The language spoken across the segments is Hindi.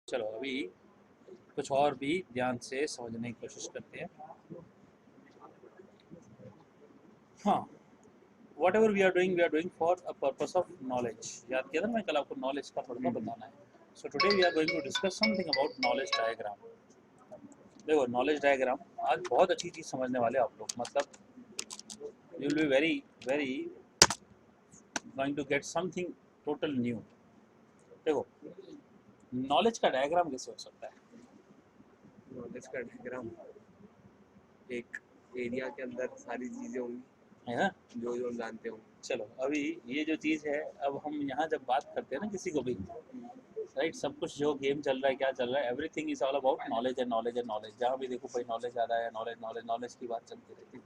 चलो अभी कुछ और भी ध्यान से समझने की कोशिश करते हैं। हाँ, whatever we are doing for a purpose of knowledge. याद किया था मैं कल आपको नॉलेज का थोड़ा सा बताना है। So today we are going to discuss something about knowledge diagram. देखो नॉलेज डायग्राम आज बहुत अच्छी चीज़ समझने वाले आप लोग, मतलब you will be very very going to get something total new. देखो नॉलेज का डायग्राम कैसे हो सकता है? नॉलेज का डायग्राम एक एरिया के अंदर सारी चीजें होंगी है ना? जो हम जानते होंगे। चलो अभी ये जो चीज़ है, अब हम यहाँ जब बात करते हैं ना किसी को भी, राइट, सब कुछ जो गेम चल रहा है, क्या चल रहा है, everything is all about knowledge and knowledge and knowledge. जहाँ भी देखो भाई नॉलेज आ रहा है, नॉलेज नॉलेज नॉलेज की बात चलती रहती है।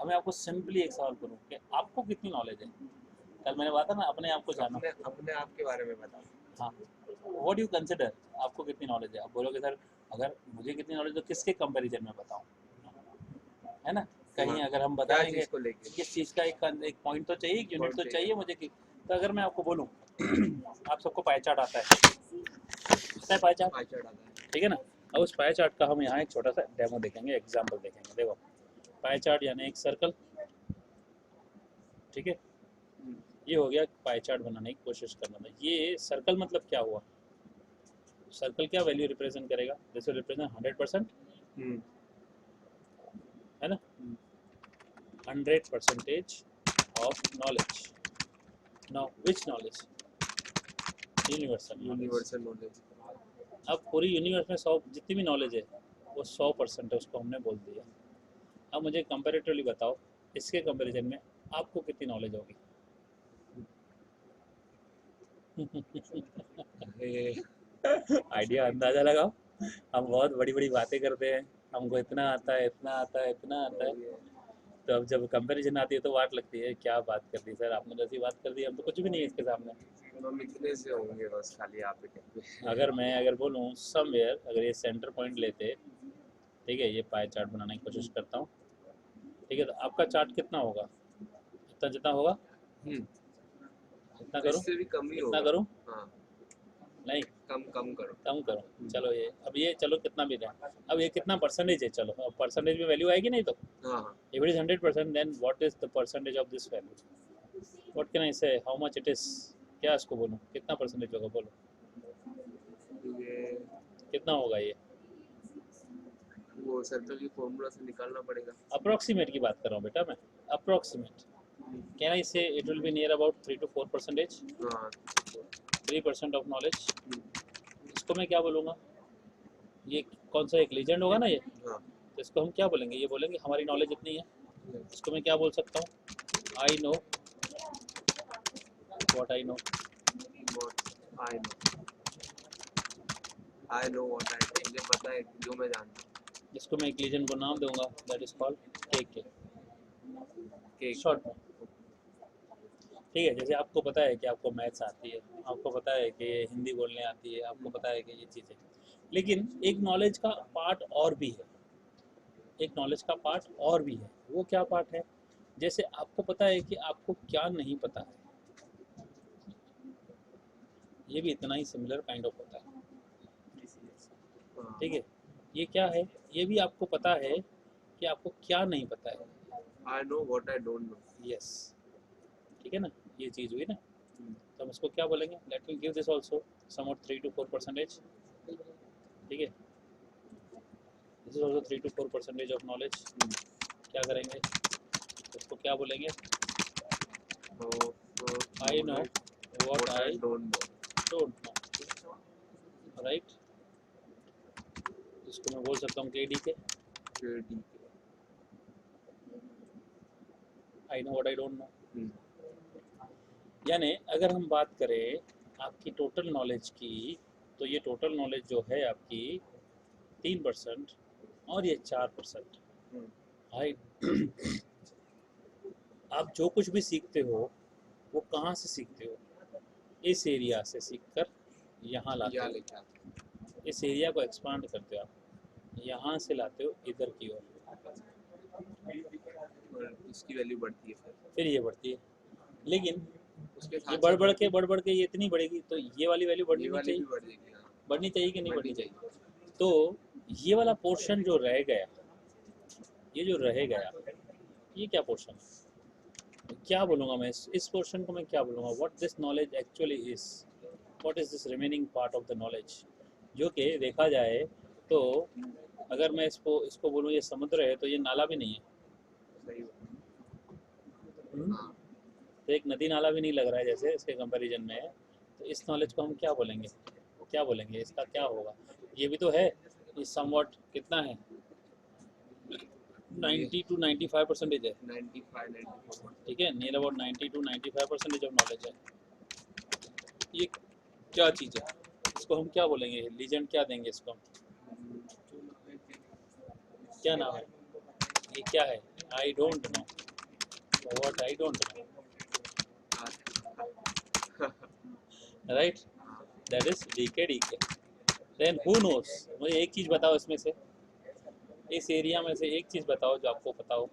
अब मैं आपको सिंपली एक सवाल करूँ कि आपको कितनी नॉलेज है? कल मैंने बात है ना, अपने आप को जानो। अपने अपने आप के बारे में बता। हाँ, व्हाट यू कंसिडर, आपको कितनी नॉलेज है? आप बोलोगे सर अगर मुझे कितनी नॉलेज तो किसके कंपैरिजन में बताऊँ, है ना? कहीं अगर हम क्या बताएंगे चीज को लेके किस चीज़ का एक पॉइंट तो चाहिए, एक यूनिट पॉइंट तो चाहिए। चाहिए मुझे कि, तो अगर मैं आपको बोलूँ आप सबको पाई चार्ट आता है पाई चार्ट, पाई चार्ट आता है। ठीक है ना? अब उस पाई चार्ट का हम यहाँ एक छोटा सा डेमो देखेंगे, एग्जाम्पल देखेंगे। देखो पाई चार्ट यानी एक सर्कल, ठीक है? ये हो गया पाई चार्ट बनाने की कोशिश करना था। ये सर्कल मतलब क्या हुआ? सर्कल क्या वैल्यू रिप्रेजेंट करेगा? दिस विल रिप्रेजेंट 100%, है ना? 100% of knowledge. Now which knowledge? Universal knowledge. Universal knowledge. अब पूरी यूनिवर्स में 100 जितनी भी नॉलेज है वो 100% है, उसको हमने बोल दिया। अब मुझे कंपेरेटिवली बताओ इसके कंपैरिजन में आपको कितनी नॉलेज होगी? आइडिया अंदाजा लगाओ। हम बहुत बड़ी बड़ी बातें करते हैं, हमको इतना आता है, इतना आता है, इतना आता है, तो अब जब कंपैरिजन आती है तो वाट लगती है, क्या बात कर दी सर आपने, जैसी बात कर दी, हम तो कुछ भी नहीं है इसके सामने। हम इतने से होंगे बस खाली आप ही के। अगर बोलूँ समवेयर, अगर ये सेंटर पॉइंट लेते, ठीक है, ये पाई चार्ट बनाने की कोशिश करता हूँ, ठीक है, तो आपका चार्ट कितना होगा? इतना जितना होगा, इतना तो करूँ, इससे भी कम ही इतना होगा। करूँ, हाँ, नहीं कम कम करो। कम करो, चलो ये अब ये चलो कितना भी दें, अब ये कितना परसेंटेज है, चलो अब परसेंटेज में वैल्यू आएगी नहीं तो, हाँ हाँ। if it is 100% then what is the percentage of this value? What can I say, how much it is? क्या इसको बोलूँ, कितना परसेंटेज होगा बोलो, ये कितना होगा ये? वो सर्कल की फॉर्मूला से निकालना पड़ेगा। अप्रोक्सीमेट की बात कर रहा हूँ बेटा मैं, अप्रोक्सीमेट। कैन आई से it will be near about 3 to 4%, हाँ 3% ऑफ नॉलेज। इसको मैं क्या बोलूँगा? ये कौन सा एक लीजेंड होगा ना ये, हाँ। तो इसको हम क्या बोलेंगे? ये बोलेंगे हमारी नॉलेज इतनी है। इसको मैं क्या बोल सकता हूँ? आई know what I know. I no I know what I know, मुझे पता है जो मैं जानता हूँ। इसको मैं एक लीजेंड को नाम दूंगा, दैट इज कॉल्ड के केक। शॉर्ट में, ठीक है? जैसे आपको पता है कि आपको मैथ्स आती है, आपको पता है कि हिंदी बोलने आती है, आपको पता है कि ये चीज़ें, लेकिन एक नॉलेज का पार्ट और भी है, एक नॉलेज का पार्ट और भी है। वो क्या पार्ट है? जैसे आपको पता है कि आपको क्या नहीं पता है, ये भी इतना ही सिमिलर काइंड ऑफ होता है, ठीक है? ये क्या है? ये भी आपको पता है कि आपको क्या नहीं पता है। आई know what I don't no. Yes, ठीक है ना? ये चीज़ हुई ना, तो हम इसको क्या बोलेंगे? Let me give this also somewhat 3 to 4%, ठीक है? This is also 3 to 4% of knowledge. क्या करेंगे? इसको क्या बोलेंगे? I know what I don't don't know, right? इसको मैं बोल सकता हूँ K D K, no. I know what I don't know. यानी अगर हम बात करें आपकी टोटल नॉलेज की, तो ये टोटल नॉलेज जो है आपकी 3% और ये 4%। राइट? आप जो कुछ भी सीखते हो वो कहाँ से सीखते हो? इस एरिया से सीख कर यहाँ लाते हो, इस एरिया को एक्सपांड करते हो आप, यहाँ से लाते हो इधर की ओर, और उसकी वैल्यू बढ़ती है फिर ये बढ़ती है। लेकिन उसके ये साथ बढ़ बढ़ के ये इतनी बढ़ेगी तो ये वाली वैल्यू बढ़नी ये नहीं वाली चाहिए, भी बढ़ जाएगी। हाँ। बढ़नी चाहिए कि नहीं बढ़नी बढ़नी चाहिए? तो ये वाला पोर्शन जो रह गया, ये जो रह गया, ये क्या पोर्शन है? क्या बोलूँगा मैं इस पोर्शन को मैं क्या बोलूँगा? What this knowledge actually is, what is this remaining part of the knowledge, जो कि देखा जाए तो अगर मैं इसको बोलूँ ये समुद्र है तो ये नाला भी नहीं है। सही हम्म? हाँ तो एक नदी नाला भी नहीं लग रहा है जैसे इसके कंपैरिजन में, तो इस नॉलेज को हम क्या बोलेंगे? क्या बोलेंगे इसका क्या होगा? ये भी तो है, ये समवॉट कितना है, 90 to 95% है, 95 ठीक है, near about 90 to 95% of knowledge है। ये क्या चीज़ है? इसको हम क्या बोलेंगे? लीजेंड क्या देंगे इसको हम? क्या नाम है? ये क्या है? I don't know, what I don't know, right, that is DK DK. Then who knows, मुझे एक चीज़ बताओ इसमें से, इस एरिया में से एक चीज़ बताओ जो आपको पता हो,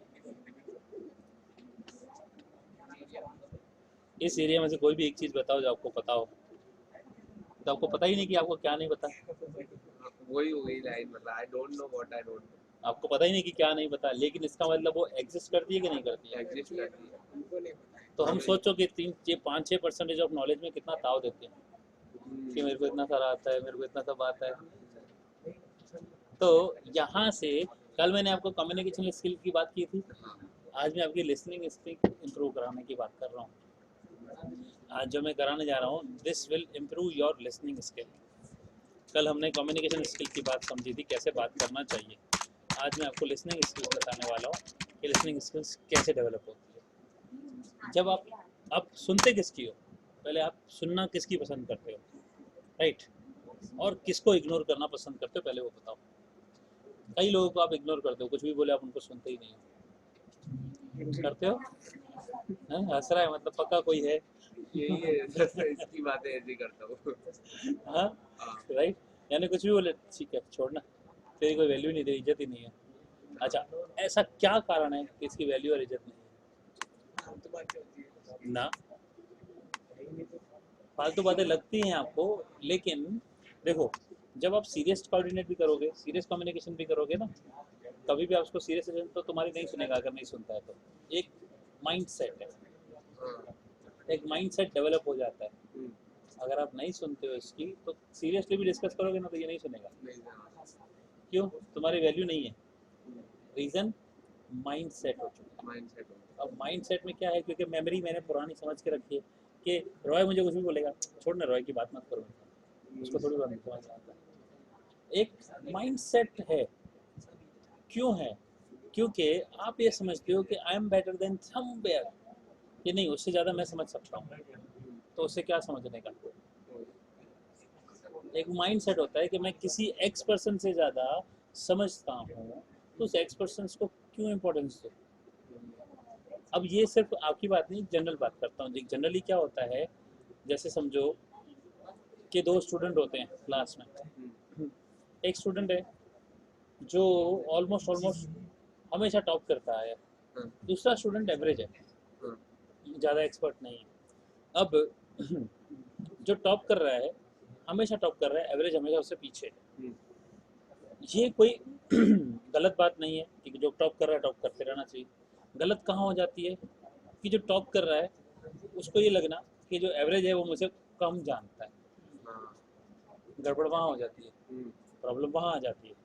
इस एरिया में से कोई भी एक चीज़ बताओ जो आपको पता हो। तो आपको पता ही नहीं कि आपको क्या नहीं पता, वही लाइन मतलब आई don't know what I don't no आपको पता ही नहीं कि क्या नहीं पता, लेकिन इसका मतलब वो एग्जिस्ट करती है कि नहीं करती है? एग्जिस्ट करती है उनको नहीं पता तो हम सोचो कि 5-6% ऑफ नॉलेज में कितना ताव देते हैं कि मेरे को इतना सारा आता है, मेरे को इतना सब आता है। तो यहाँ से कल मैंने आपको कम्युनिकेशन स्किल की बात की थी, आज मैं आपकी लिसनिंग स्किल इंप्रूव कराने की बात कर रहा हूँ। आज जो मैं कराने जा रहा हूँ, this will improve your listening skill. कल हमने कम्युनिकेशन स्किल की बात समझी थी, कैसे बात करना चाहिए। आज मैं आपको लिसनिंग स्किल्स बताने वाला हूँ कि लिसनिंग स्किल्स कैसे डेवलप होती है। जब आप सुनते किसकी हो, पहले आप सुनना किसकी पसंद करते हो, राइट, और किसको इग्नोर करना पसंद करते हो, पहले वो बताओ। कई लोगों को आप इग्नोर करते हो, कुछ भी बोले आप उनको सुनते ही नहीं हो, करते हो? हंस रहा है मतलब पक्का कोई है। यही है इसकी बातें ऐसी करता हूँ हाँ, राइट, यानी कुछ भी बोले ठीक है छोड़ना, तेरी कोई वैल्यू नहीं, तेरी इज्जत ही नहीं है। अच्छा, ऐसा क्या कारण है कि इसकी वैल्यू और इज्जत नहीं है? ना, फालतू बातें लगती हैं आपको, लेकिन देखो, जब आप सीरियस कोऑर्डिनेट भी करोगे, सीरियस कम्युनिकेशन भी करोगे ना, कभी भी आप उसको सीरियस तो तुम्हारी नहीं सुनेगा अगर नहीं सुनता है तो। एक माइंड सेट है, एक माइंड सेट डेवलप हो जाता है। अगर आप नहीं सुनते हो इसकी तो सीरियसली भी डिस्कस करोगे ना तो ये नहीं सुनेगा। क्यों? तुम्हारी वैल्यू नहीं है। रीज़न, माइंड सेट हो चुका है। अब माइंड सेट में क्या है, क्योंकि मेमोरी मैंने पुरानी समझ के रखी है कि रॉय मुझे कुछ भी बोलेगा, छोड़ना रॉय की बात मत करो, उसको थोड़ी बात समझ में आता है। एक माइंड सेट है, क्यों है? क्योंकि आप ये समझते हो कि I am better than somewhere, कि नहीं उससे ज़्यादा मैं समझ सकता हूँ, तो उससे क्या समझने का? एक माइंड सेट होता है कि मैं किसी एक्स पर्सन से ज़्यादा समझता हूँ, तो उस एक्स पर्सन को क्यों इम्पोर्टेंस दो। अब ये सिर्फ आपकी बात नहीं, जनरल बात करता हूँ। जनरली क्या होता है, जैसे समझो कि दो स्टूडेंट होते हैं क्लास में, एक स्टूडेंट है जो ऑलमोस्ट हमेशा टॉप करता है, दूसरा स्टूडेंट एवरेज है, ज़्यादा एक्सपर्ट नहीं है। अब जो टॉप कर रहा है, हमेशा टॉप कर रहा है, एवरेज हमेशा उससे पीछे है। ये कोई गलत बात नहीं है कि जो टॉप कर रहा है टॉप करते रहना चाहिए। गलत कहाँ हो जाती है कि जो टॉप कर रहा है उसको ये लगना कि जो एवरेज है वो मुझसे कम जानता है, गड़बड़ वहाँ हो जाती है, प्रॉब्लम वहाँ आ जाती है।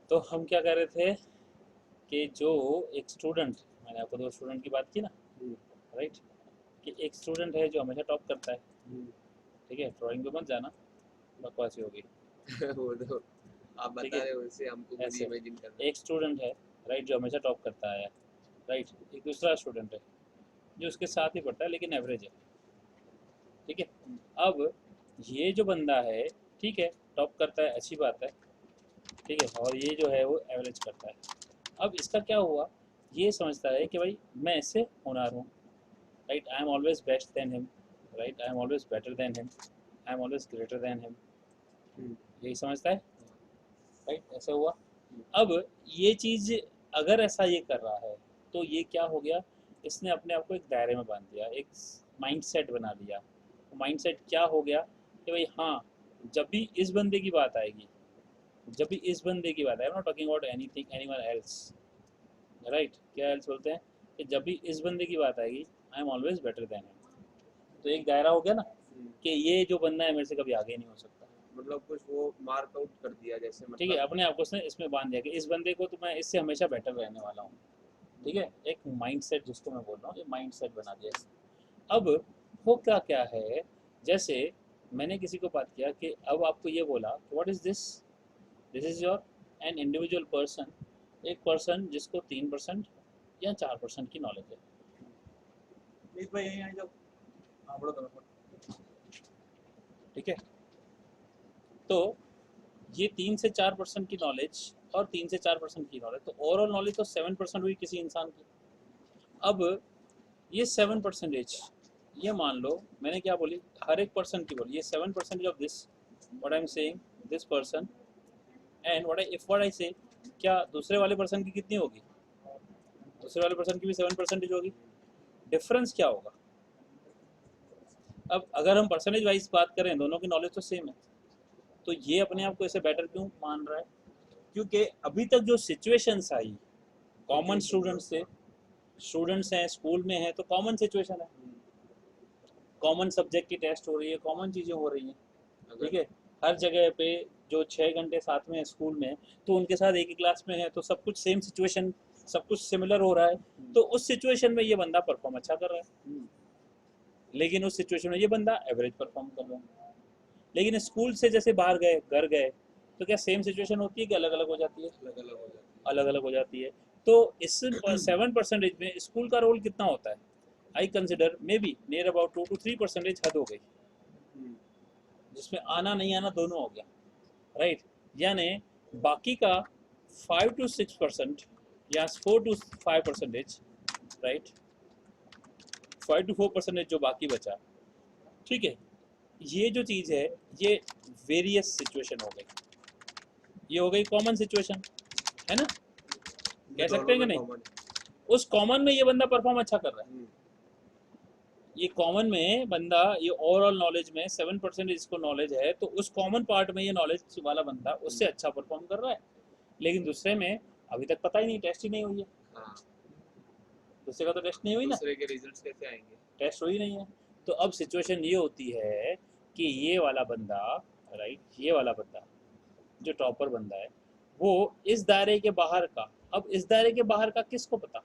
तो हम क्या कह रहे थे कि जो एक स्टूडेंट, मैंने आपको दो स्टूडेंट की बात की ना, राइट, कि एक स्टूडेंट है जो हमेशा टॉप करता है, ठीक है, ड्राइंग पे मत जाना, बकवासी होगी। वो तो आप ठीक बता है, रहे हो उससे हमको खुद ऐसे इमेजिन करना एक स्टूडेंट है, राइट, जो हमेशा टॉप करता है, राइट, एक दूसरा स्टूडेंट है जो उसके साथ ही पढ़ता है लेकिन एवरेज है, ठीक है। अब ये जो बंदा है, ठीक है, टॉप करता है, अच्छी बात है, ठीक है, और ये जो है वो एवरेज करता है। अब इसका क्या हुआ, ये समझता है कि भाई मैं इससे होनहार हूँ, right, I am always best than him, right, I am always better than him, I am always greater than him, यही समझता है, राइट, ऐसा हुआ। अब ये चीज़ अगर ऐसा ये कर रहा है तो ये क्या हो गया, इसने अपने आप को एक दायरे में बांध दिया, एक माइंड सेट बना लिया। माइंडसेट क्या हो गया कि भाई हाँ, जब भी इस बंदे की बात आएगी, जब भी इस बंदे की बात है, not talking about anything anyone else, right, क्या एल्स बोलते हैं कि जब भी इस बंदे की बात आएगी I am always better than him. तो एक दायरा हो गया ना कि ये जो बंदा है मेरे से कभी आगे नहीं हो सकता। मतलब कुछ वो मार्क आउट कर दिया जैसे, ठीक है, मतलब अपने आप को उसने इसमें बांध दिया कि इस बंदे को तो मैं इससे हमेशा बेटर रहने वाला हूँ। ठीक है, एक माइंडसेट जिसको मैं बोल रहा हूँ, ये माइंडसेट बना दिया इसने। अब हो क्या क्या है, जैसे मैंने किसी को बात किया कि अब आपको ये बोला कि what is this, this is your an individual person, एक पर्सन जिसको 3% या 4% की नॉलेज है। प्लीज भाई यहीं आ जाओ, हाँ बड़ा तरफ। ठीक है, तो ये 3 से 4% की नॉलेज और 3 से 4% की नॉलेज, तो ओवरऑल नॉलेज तो 7% हुई किसी इंसान की। अब ये 7%, ये मान लो मैंने क्या बोली, हर एक पर्सन की बोली, ये 7% of this what I am saying, this person, and what I से, क्या दूसरे वाले पर्सन की कितनी होगी, दूसरे वाले पर्सन की भी 7% होगी। डिफरेंस क्या होगा, अब अगर हम परसेंटेज वाइज बात करें दोनों की नॉलेज तो सेम है, तो ये अपने आप को ऐसे बेटर क्यों मान रहा है, क्योंकि अभी तक जो सिचुएशंस आई, कॉमन स्टूडेंट्स थे, स्टूडेंट्स हैं स्कूल में हैं तो कॉमन सिचुएशन है, कॉमन सब्जेक्ट की टेस्ट हो रही है, कॉमन चीज़ें हो रही हैं। ठीक है, हर जगह पे जो 6 घंटे साथ में है स्कूल में, तो उनके साथ एक ही क्लास में है, तो सब कुछ सेम सिचुएशन, सब कुछ सिमिलर हो रहा है, तो उस सिचुएशन में ये बंदा परफॉर्म अच्छा कर रहा है, लेकिन उस सिचुएशन में ये बंदा एवरेज परफॉर्म कर रहा है। लेकिन स्कूल से जैसे बाहर गए, घर गए, तो क्या सेम सिचुएशन होती है कि अलग अलग हो जाती है, अलग अलग हो जाती अलग अलग हो जाती है। तो इस 7% में स्कूल का रोल कितना होता है, I consider may be near about 2 to 3% हद हो गई, है। जिसमें आना नहीं आना दोनों हो गया, राइट। यानी बाकी का 5 to 6% या 4 to 5%, राइट, 5 to 4% जो बाकी बचा, ठीक है, ये जो चीज़ है ये वेरियस सिचुएशन हो गई, ये हो गई कॉमन सिचुएशन, है ना, कह सकते हैं कि नहीं, उस कॉमन में ये बंदा परफॉर्म अच्छा कर रहा है, ये कॉमन में बंदा, ये ओवरऑल नॉलेज में 7% इसको नॉलेज है, तो उस कॉमन पार्ट में ये नॉलेज वाला बंदा उससे अच्छा परफॉर्म कर रहा है। लेकिन दूसरे में अभी तक पता ही नहीं, टेस्ट ही नहीं हुई है, हाँ, दूसरे का तो टेस्ट नहीं हुई ना, दूसरे के रिजल्ट्स कैसे आएंगे, टेस्ट हुई नहीं है। तो अब सिचुएशन ये होती है कि ये वाला बंदा, राइट, ये वाला बंदा जो टॉपर बंदा है वो इस दायरे के बाहर का, अब इस दायरे के बाहर का किसको पता,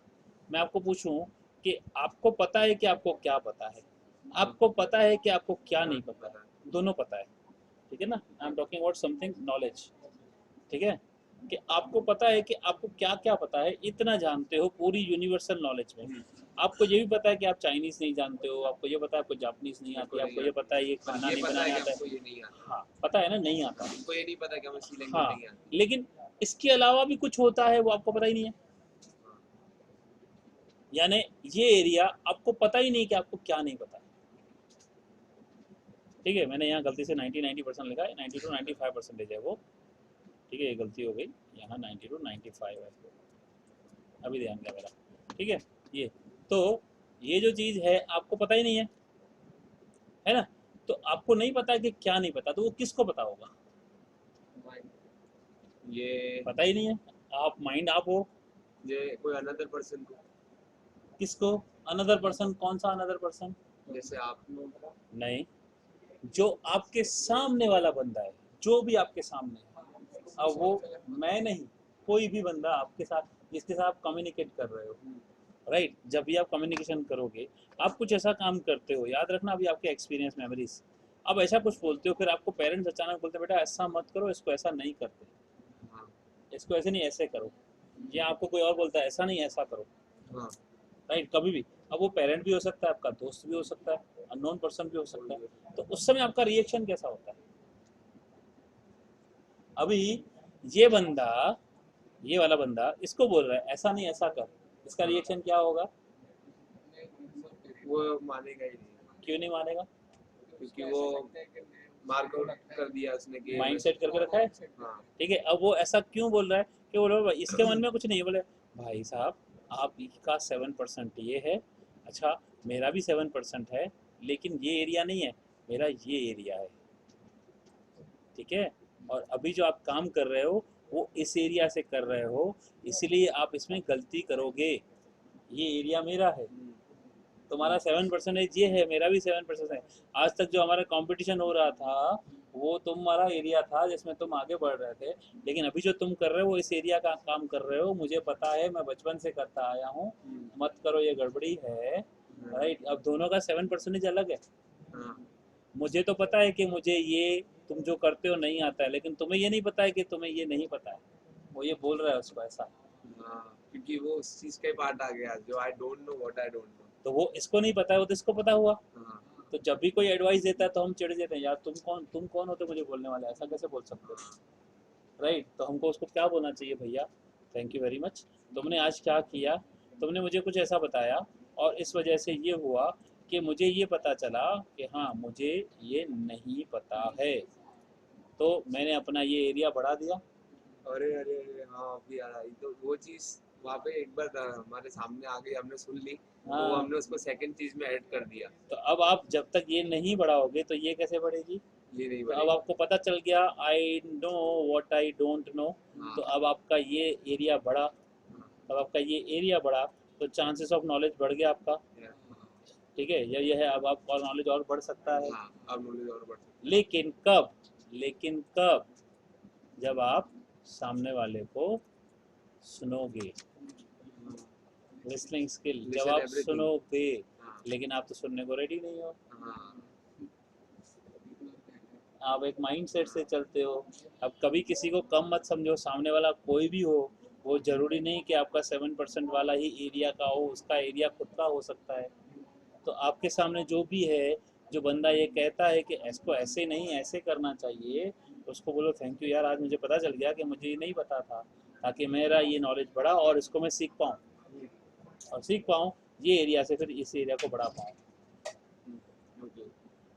मैं आपको पूछूं कि आपको पता है कि आपको क्या पता है, आपको पता है कि आपको क्या नहीं पता है, दोनों पता है, ठीक है ना, I am talking about something knowledge, ठीक है, कि आपको पता है कि आपको क्या क्या पता है, इतना जानते हो पूरी यूनिवर्सल नॉलेज में। आपको ये भी पता है कि आप चाइनीज नहीं जानते हो, आपको ये पता है आपको जापानीज नहीं आती, आपको ये पता है ये खाना नहीं बनाने आता है, ये नहीं आता, हाँ पता है ना, नहीं आता, हमको ये नहीं पता कि हमें सी लैंग्वेज हाँ, नहीं आती, लेकिन इसके अलावा भी कुछ होता है वो आपको पता ही नहीं है, यानी ये एरिया आपको पता ही नहीं कि आपको क्या नहीं पता। ठीक है, मैंने यहाँ गलती से 90% लिखा है, 90 to 95% है वो, ठीक है, ये गलती हो गई, यहाँ 90 to 95 है, अभी ध्यान दिया मेरा, ठीक है, ये तो ये जो चीज़ है आपको पता ही नहीं है ना, तो आपको नहीं पता कि क्या नहीं पता, तो वो किसको पता होगा, ये पता ही नहीं है, आप माइंड आप हो, ये कोई अनदर पर्सन को, किसको, अनदर पर्सन, कौन सा अनदर पर्सन, जैसे आप नहीं, जो आपके सामने वाला बंदा है, जो भी आपके सामने है, अब वो मैं नहीं, कोई भी बंदा आपके साथ जिसके साथ आप कम्युनिकेट कर रहे हो, राइट, जब भी आप कम्युनिकेशन करोगे आप कुछ ऐसा काम करते हो, याद रखना अभी आपके एक्सपीरियंस मेमोरीज, अब ऐसा कुछ बोलते हो, फिर आपको पेरेंट्स अचानक बोलते बेटा ऐसा मत करो, इसको ऐसा नहीं करते, हाँ, इसको ऐसे नहीं ऐसे करो, या आपको कोई और बोलता है ऐसा नहीं ऐसा करो, हाँ, राइट, कभी भी, अब वो पेरेंट भी हो सकता है, आपका दोस्त भी हो सकता है, अननोन पर्सन भी हो सकता है, तो उस समय आपका रिएक्शन कैसा होता है, अभी ये बंदा, ये वाला बंदा इसको बोल रहा है ऐसा नहीं ऐसा कर, इसका रिएक्शन क्या होगा, वो मानेगा ही नहीं, क्यों नहीं मानेगा, क्योंकि वो मार्क आउट कर दिया उसने कि माइंड सेट करके रखा है, हाँ, ठीक है, अब वो ऐसा क्यों बोल रहा है कि बोल रहा है इसके मन में कुछ नहीं है, बोले भाई साहब आपका 7% ये है, अच्छा मेरा भी 7% है, लेकिन ये एरिया नहीं है, मेरा ये एरिया है, ठीक है। और अभी जो आप काम कर रहे हो वो इस एरिया से कर रहे हो, इसलिए आप इसमें गलती करोगे। ये एरिया मेरा है, तुम्हारा 7% ये है, मेरा भी 7% है। आज तक जो हमारा कंपटीशन हो रहा था वो तुम्हारा एरिया था जिसमें तुम आगे बढ़ रहे थे, लेकिन अभी जो तुम कर रहे हो वो इस एरिया का काम कर रहे हो। मुझे पता है, मैं बचपन से करता आया हूँ, मत करो, ये गड़बड़ी है। राइट, अब दोनों का 7% अलग है। हाँ मुझे तो पता है कि मुझे ये तुम जो करते हो नहीं आता है, लेकिन तुम्हें ये नहीं पता है कि तुम्हें ये नहीं पता है। वो ये बोल रहा है उसको ऐसा। हाँ, क्योंकि वो उस चीज का ही पार्ट आ गया जो आई don't know what I don't no. तो वो इसको नहीं पता है, वो तो इसको पता हुआ। हाँ तो जब भी कोई एडवाइस देता है तो हम चिढ़ जाते हैं, यार तुम कौन होते मुझे बोलने वाले, ऐसा कैसे बोल सकते हो। हाँ राइट, तो हमको उसको क्या बोलना चाहिए, भैया थैंक यू वेरी मच, तुमने आज क्या किया, तुमने मुझे कुछ ऐसा बताया और इस वजह से ये हुआ कि मुझे ये पता चला कि हाँ मुझे ये नहीं पता है, तो मैंने अपना ये एरिया बढ़ा दिया। अरे अरे अरे हाँ, अभी याद आई। तो वो चीज वहाँ पे एक बार हमारे सामने आ गई, हमने सुन ली, तो हाँ, हमने उसको सेकंड चीज में ऐड कर दिया। तो अब आप जब तक ये नहीं बढ़ाओगे तो ये कैसे बढ़ेगी। ये नहीं तो अब बनेगी। आपको पता चल गया, आई know what I don't no. हाँ तो अब आपका ये एरिया बढ़ा, हाँ अब आपका ये एरिया बढ़ा, तो चांसेस ऑफ नॉलेज बढ़ गया आपका। ठीक है, ये है, अब आपका नॉलेज और बढ़ सकता है। हाँ, अब नॉलेज और बढ़ सकता है। लेकिन कब, लेकिन कब, जब आप सामने वाले को सुनोगे, लिसनिंग स्किल, जब लिसन आप एवरीथिंग। सुनोगे। हाँ लेकिन आप तो सुनने को रेडी नहीं हो, हाँ आप एक माइंडसेट से चलते हो। अब कभी किसी को कम मत समझो, सामने वाला कोई भी हो, वो जरूरी नहीं कि आपका 7% वाला ही एरिया का हो, उसका एरिया खुद का हो सकता है। तो आपके सामने जो भी है, जो बंदा ये कहता है कि इसको ऐसे नहीं ऐसे करना चाहिए, उसको बोलो थैंक यू यार, आज मुझे पता चल गया कि मुझे ये नहीं पता था, ताकि मेरा ये नॉलेज बढ़ा और इसको मैं सीख पाऊँ, और सीख पाऊँ ये एरिया से फिर इस एरिया को बढ़ा पाऊँ। Okay.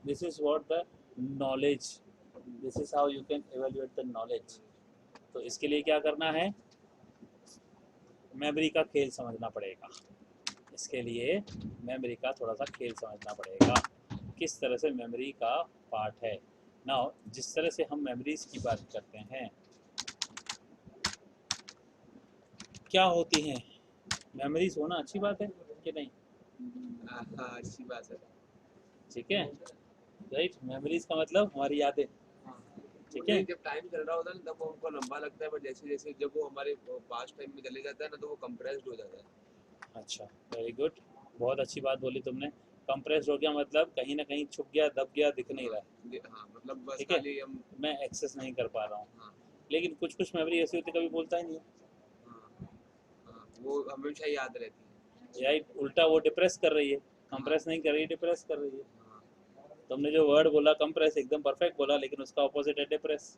This is what the knowledge, this is how you can evaluate the knowledge. तो इसके लिए क्या करना है, मेमोरी का खेल समझना पड़ेगा। इसके लिए मेमोरी का थोड़ा सा खेल समझना पड़ेगा, किस तरह से मेमोरी का पार्ट है। नाउ जिस तरह से हम मेमोरीज की बात करते हैं, क्या होती हैं मेमोरीज, होना अच्छी बात है कि नहीं। हाँ हाँ, अच्छी बात है। ठीक है, राइट, मेमोरीज का मतलब हमारी यादें। ठीक है, नहीं, जब टाइम चल रहा होता है ना तब वो हमको लंबा लगता है, पर जैसे जैसे जब वो हमारे पास्ट टाइम में चले जाता है ना तो वो कंप्रेस्ड हो जाता है। अच्छा, वेरी गुड, बहुत अच्छी बात बोली तुमने। कंप्रेस हो गया मतलब कहीं ना कहीं छुप गया, दब गया, दिख नहीं हाँ रहा है। हाँ, मतलब बस ठीक है, खाली हम। मैं एक्सेस नहीं कर पा रहा हूँ। हाँ लेकिन कुछ कुछ मेमोरी ऐसी होती है कभी बोलता ही नहीं हाँ हाँ, वो हमेशा याद रहती है, राइट, उल्टा वो डिप्रेस कर रही है, है। हाँ कंप्रेस नहीं कर रही है, डिप्रेस कर रही है। हाँ तुमने जो वर्ड बोला कंप्रेस एकदम परफेक्ट बोला, लेकिन उसका ऑपोजिट है डिप्रेस।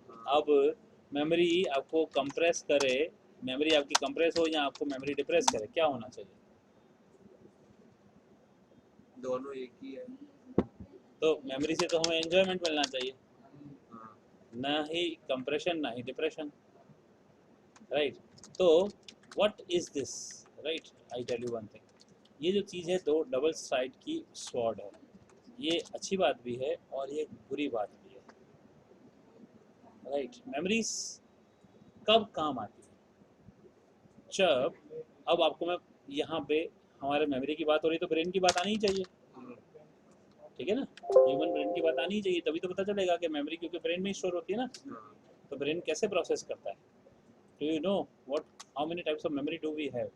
हाँ, अब मेमोरी आपको कंप्रेस करे, मेमोरी आपकी कंप्रेस हो या आपको मेमोरी डिप्रेस करे, क्या होना चाहिए। दोनों एक ही है। तो मेमोरी से तो हमें एंजॉयमेंट मिलना चाहिए, हाँ ना ही कंप्रेशन ना ही डिप्रेशन। राइट, तो what is this, right, I tell you one thing, ये जो चीज़ है दो डबल साइड की स्वॉर्ड है। ये अच्छी बात भी है और ये बुरी बात भी है। राइट, मेमोरीज कब काम आती है, जब, अब आपको मैं यहाँ पे, हमारे मेमोरी की बात हो रही है तो ब्रेन की बात आनी ही चाहिए। हाँ ठीक है ना, ह्यूमन ब्रेन की बात आनी ही चाहिए, तभी तो पता चलेगा कि मेमोरी, क्योंकि ब्रेन में स्टोर होती है ना। हाँ तो ब्रेन कैसे प्रोसेस करता है, do you know what, how many types of memory do we have.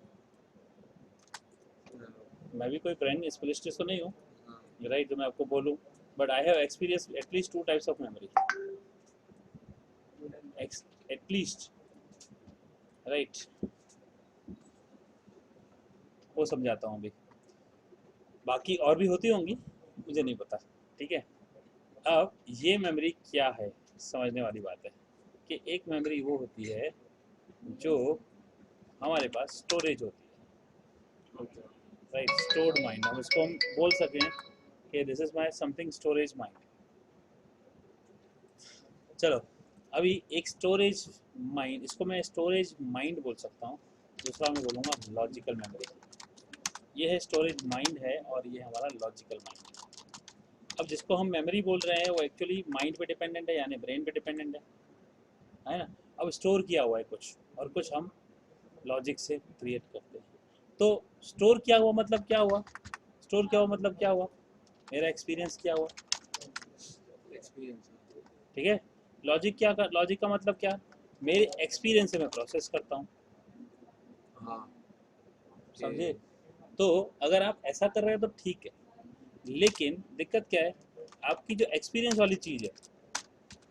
मैं भी कोई ब्रेन स्पेशलिस्ट तो नहीं हूँ, हाँ राइट, जो मैं आपको बोलूँ, but I have experience at least 2 types of memory, at least, right, वो समझाता हूँ अभी, बाकी और भी होती होंगी, मुझे नहीं पता। ठीक है, अब ये मेमोरी क्या है, समझने वाली बात है कि एक मेमोरी वो होती है जो हमारे पास स्टोरेज होती ओके। है, राइट, स्टोर्ड माइंड, हम इसको हम बोल सकें कि this is my something storage mind. चलो, अभी एक स्टोरेज माइंड, इसको मैं स्टोरेज माइंड बोल सकता हूँ, दूसरा मैं बोलूँगा लॉजिकल मेमोरी। ये है स्टोरेज माइंड है और ये हमारा लॉजिकल माइंड। अब जिसको हम मेमोरी बोल रहे हैं वो एक्चुअली माइंड पे डिपेंडेंट है, यानी ब्रेन पे डिपेंडेंट है ना। अब स्टोर किया हुआ है कुछ, और कुछ हम लॉजिक से क्रिएट करते हैं। तो स्टोर किया हुआ मतलब क्या हुआ, स्टोर किया हुआ मतलब क्या हुआ, मेरा एक्सपीरियंस क्या हुआ, एक्सपीरियंस। ठीक है। लॉजिक क्या, लॉजिक का मतलब क्या, मेरे एक्सपीरियंस से मैं प्रोसेस करता हूँ, हाँ। समझे। तो अगर आप ऐसा कर रहे हैं तो ठीक है, लेकिन दिक्कत क्या है, आपकी जो एक्सपीरियंस वाली चीज़ है,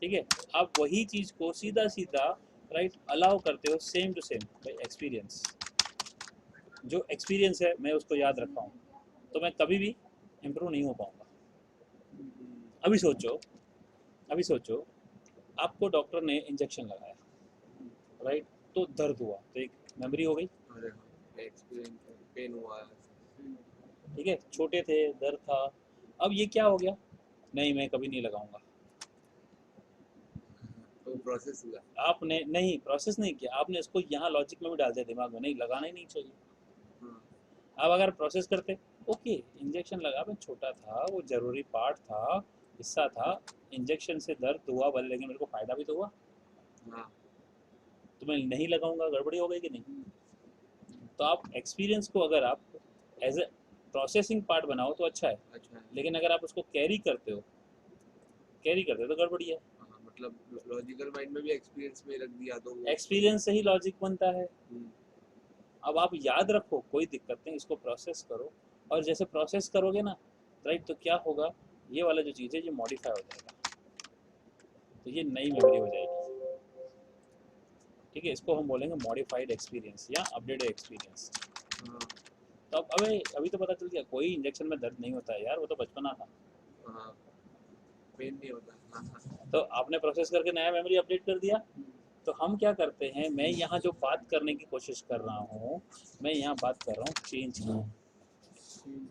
ठीक है, आप वही चीज़ को सीधा सीधा राइट अलाउ करते हो, सेम टू सेम भाई एक्सपीरियंस, जो एक्सपीरियंस है मैं उसको याद रखा हूँ, तो मैं कभी भी इम्प्रूव नहीं हो पाऊँगा। अभी सोचो, अभी सोचो, आपको डॉक्टर ने इंजेक्शन लगाया, राइट, तो दर्द हुआ, तो एक मेमोरी हो गई, अरे एक्सपीरियंस, पेन हुआ। ठीक है, छोटे थे, दर्द था। अब ये क्या हो गया, नहीं मैं कभी नहीं लगाऊंगा। तो प्रोसेस हुआ। आपने नहीं प्रोसेस नहीं किया, आपने इसको यहाँ लॉजिक में भी डाल दिया दिमाग में, नहीं लगाना ही नहीं चाहिए। हाँ। अब अगर प्रोसेस करते, ओके इंजेक्शन लगा, मैं छोटा था, वो जरूरी पार्ट था, हिस्सा था, इंजेक्शन से दर्द हुआ भले, लेकिन मेरे को फायदा भी तो हुआ, हाँ। तो मैं नहीं लगाऊंगा, गड़बड़ी हो गई कि नहीं। तो आप एक्सपीरियंस को अगर आप एज ए प्रोसेसिंग पार्ट बनाओ तो अच्छा है, अच्छा है। लेकिन अगर आप उसको कैरी करते हो, कैरी करते हो तो गड़बड़ी है। हाँ, मतलब लॉजिकल माइंड में भी एक्सपीरियंस में रख दिया तो वो। एक्सपीरियंस से ही लॉजिक बनता है। हम्म, अब आप याद रखो, कोई दिक्कत नहीं, इसको प्रोसेस करो, और जैसे प्रोसेस करोगे ना, राइट, तो क्या होगा, ये वाला जो चीज़ है ये मॉडिफाई हो जाएगा, तो ये नई मेमोरी हो जाएगी, ठीक है। इसको हम बोलेंगे मॉडिफाइड एक्सपीरियंस या अपडेटेड एक्सपीरियंस। हाँ। तो अब अभी तो पता चल गया कोई इंजेक्शन में दर्द नहीं होता है यार, वो तो बचपना था। हाँ, पेन नहीं होता। हाँ हाँ। तो आपने प्रोसेस करके नया मेमोरी अपडेट कर दिया। तो हम क्या करते हैं, मैं यहाँ जो बात करने की कोशिश कर रहा हूँ, मैं यहाँ बात कर रहा हूँ चेंज की।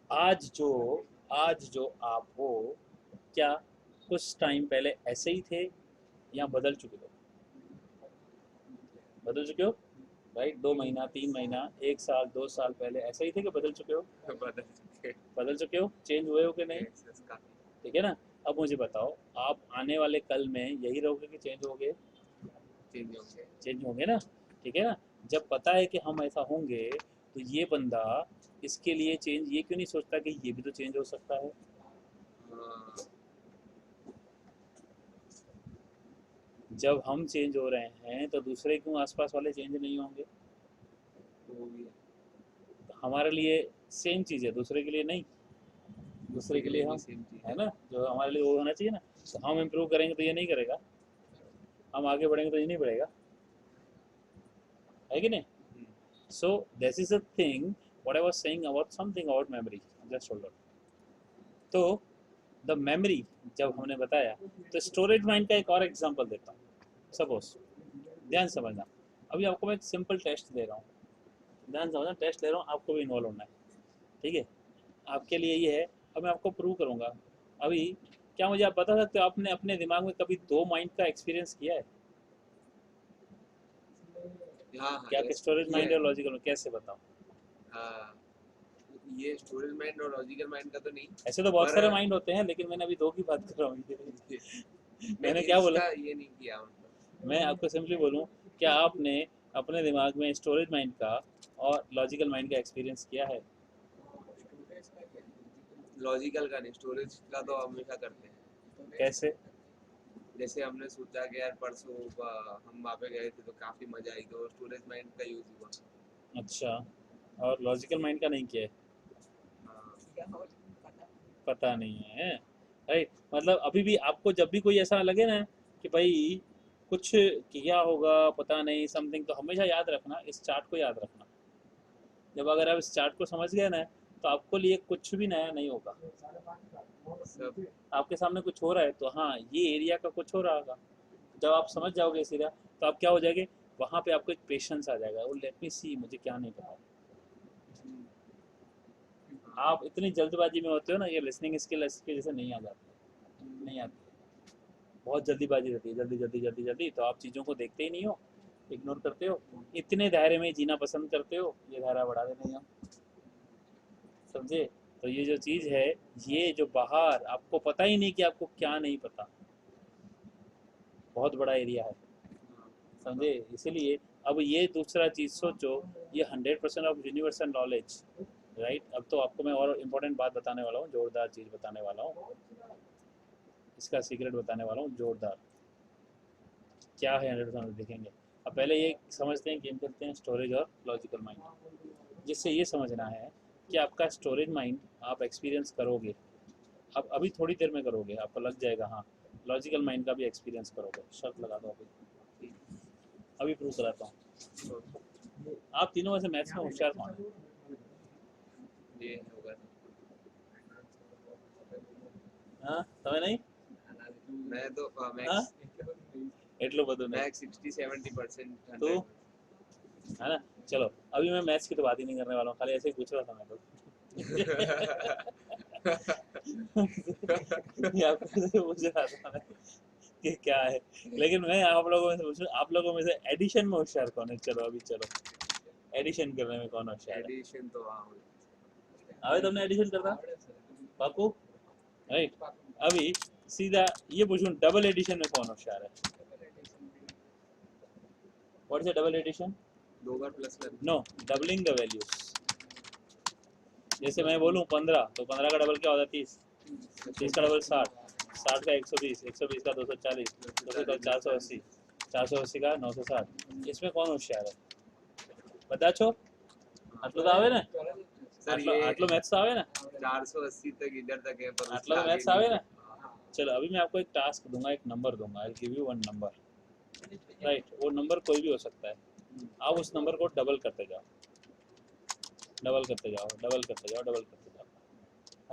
आज जो आज जो आप हो, क्या कुछ टाइम पहले ऐसे ही थे, या बदल चुके हो, बदल चुके हो, राइट। 2 महीना, 3 महीना, 1 साल, 2 साल पहले ऐसे ही थे कि बदल चुके हो, बदल चुके। बदल चुके हो, चेंज हुए हो कि नहीं, एक्सेस काफी ठीक है ना। अब मुझे बताओ, आप आने वाले कल में यही रहोगे कि चेंज होगे, चेंज होंगे। चेंज होंगे ना, ठीक है ना। जब पता है कि हम ऐसा होंगे, तो ये बंदा इसके लिए चेंज ये क्यों नहीं सोचता कि ये भी तो चेंज हो सकता है। हाँ। जब हम चेंज हो रहे हैं तो दूसरे क्यों आसपास वाले चेंज नहीं होंगे, वो भी है। तो हमारे लिए सेम चीज़ है, दूसरे के लिए नहीं, दूसरे के लिए भी हम, सेम चीज है है। ना, जो हमारे लिए वो होना चाहिए ना। तो हम इम्प्रूव करेंगे तो ये नहीं करेगा, हम आगे बढ़ेंगे तो ये नहीं बढ़ेगा, है कि नहीं। So this is a thing what I was saying about something about memory, just hold on. तो द मेमोरी जब हमने बताया, तो स्टोरेज माइंड का एक और एग्जांपल देता हूँ। सपोज, ध्यान समझना, अभी आपको मैं एक सिंपल टेस्ट दे रहा हूँ, ध्यान समझना, टेस्ट दे रहा हूँ, आपको भी इन्वॉल्व होना है, ठीक है। आपके लिए ये है, अब मैं आपको प्रूव करूँगा। अभी क्या मुझे आप बता सकते हो, आपने अपने दिमाग में कभी दो माइंड का एक्सपीरियंस किया है, हाँ हाँ, क्या कि यस स्टोरेज किया माइंड है। और लॉजिकल, कैसे बताओ। हाँ, ये स्टोरेज माइंड और लॉजिकल माइंड का तो नहीं। ऐसे तो बहुत पर सारे माइंड होते हैं, लेकिन मैंने अभी दो की बात कर रहा हूँ। मैंने क्या बोला, इसका ये नहीं किया मतलब। मैं आपको सिंपली बोलूँ, क्या आपने अपने दिमाग में स्टोरेज माइंड का और लॉजिकल माइंड का एक्सपीरियंस किया है। लॉजिकल का नहीं, स्टोरेज का तो हमेशा करते हैं। कैसे। जैसे हमने सोचा कि यार परसों हम वहाँ पे गए थे तो काफी मजा आई, तो स्टोरेज माइंड का यूज हुआ। अच्छा, और लॉजिकल माइंड का नहीं किया है, हाँ। पता नहीं है, राइट। मतलब अभी भी आपको जब भी कोई ऐसा लगे ना कि भाई कुछ किया होगा पता नहीं समथिंग, तो हमेशा याद रखना, इस चार्ट को याद रखना। जब अगर आप इस चार्ट को समझ गए ना, तो आपको लिए कुछ भी नया नहीं होगा। सब। आपके सामने कुछ हो रहा है तो हाँ ये एरिया का कुछ हो रहा होगा, जब आप समझ जाओगे इस एरिया, तो आप क्या हो जाएंगे, वहाँ पे आपको एक पेशेंस आ जाएगा, वो लेट मी सी, मुझे क्या नहीं पता। आप इतनी जल्दबाजी में होते हो ना, ये लिसनिंग स्किल इसकी वजह से नहीं आ जाती, नहीं आती, बहुत जल्दीबाजी रहती है, जल्दी जल्दी जल्दी जल्दी, तो आप चीज़ों को देखते ही नहीं हो, इग्नोर करते हो, इतने दायरे में जीना पसंद करते हो, ये दायरा बढ़ा देते हैं हम, समझे। तो ये जो चीज़ है, ये जो बाहर आपको पता ही नहीं कि आपको क्या नहीं पता, बहुत बड़ा एरिया है, समझे। इसीलिए अब ये दूसरा चीज़ सोचो, ये 100% ऑफ यूनिवर्सल नॉलेज, राइट। अब तो आपको मैं और इम्पोर्टेंट बात बताने वाला हूँ, जोरदार चीज़ बताने वाला हूँ, इसका सीक्रेट बताने वाला हूँ जोरदार। क्या है 100% देखेंगे। अब पहले ये समझते हैं, गेम खेलते हैं, स्टोरेज और लॉजिकल माइंड। जिससे ये समझना है कि आपका स्टोरेज माइंड आप एक्सपीरियंस करोगे, अब अभी थोड़ी देर में करोगे, आपको लग जाएगा हाँ। लॉजिकल माइंड का भी एक्सपीरियंस करोगे, शर्त लगा दो अभी प्रूव कराता हूँ। आप तीनों में से मैथ्स में होशियार कौन है? ये होगा हाँ समय नहीं, मैं तो हाँ मैक्स એટલું બધું नहीं, मैक्स 60-70% तो है ना। चलो अभी मैं मैथ्स की तो बात ही नहीं करने वाला हूँ, खाली ऐसे ही पूछ रहा था मैं तो। ये आपको ऐसे पूछ रहा था मैं कि क्या है, लेकिन मैं आप लोगों में से पूछूं, आप लोगों में से एडिशन में होशियार कौन है? चलो अभी चलो, एडिशन करने में कौन होशियार है? एडिशन तो आवे तुमने एडिशन करता पाकू, राइट। अभी सीधा ये पूछूं, डबल एडिशन में कौन होशियार है? What is double addition? 2 बार प्लस कर नो, डबलिंग द वैल्यूज। जैसे मैं बोलूं 15, तो 15 का डबल क्या होता है? 30, 30 का डबल 60, 60 का 120, 120 का 240, 200 का 480, 480 का 960। इसमें कौन होशियार है? बता छो, आटलो तो आवे ने, सर आटलो ये आटलो मैथ्स तो आवे ने, 480 तक इधर तक है पर उसके आटलो तो आगे मैथ्स नहीं आवे है। ने। चलो अभी मैं आपको एक टास्क दूंगा, एक नंबर दूंगा, I give you one number, right. वो नंबर कोई भी हो सकता है, आप उस नंबर को डबल करते जाओ, डबल करते जाओ, डबल करते जाओ, डबल करते जाओ,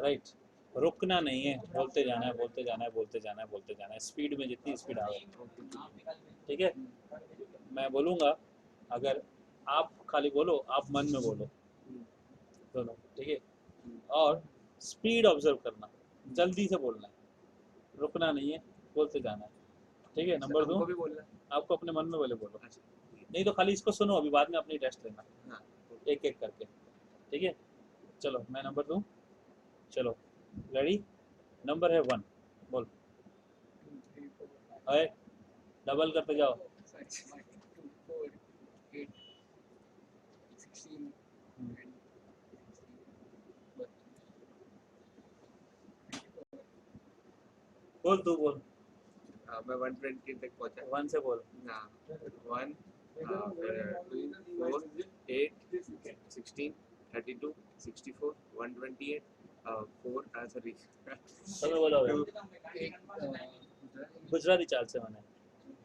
राइट। रुकना नहीं है, बोलते जाना है, बोलते जाना है, बोलते जाना है, बोलते जाना है, स्पीड में जितनी स्पीड आवे, ठीक है। मैं बोलूँगा, अगर आप खाली बोलो, आप मन में बोलो दोनों, ठीक है। और स्पीड ऑब्जर्व करना, जल्दी से बोलना है, रुकना नहीं है, बोलते जाना है, ठीक है। नंबर दूँ? हमको भी बोलना आपको अपने मन में बोले बोलो, अच्छा नहीं तो खाली इसको सुनो, अभी बाद में अपनी टेस्ट लेना, हाँ एक एक करके, ठीक है। चलो मैं नंबर दूँ, चलो रेडी, नंबर है 1, बोल, है, डबल करते जाओ, 2 बोल तू बोल, हाँ मैं 120 तक पहुंचा 1 से बोल, हाँ 1 फिर 2 4 8 16 32 64 128 4 सॉरी તમે બોલો હવે, 2 ગુજરાતી ચાલશે મને,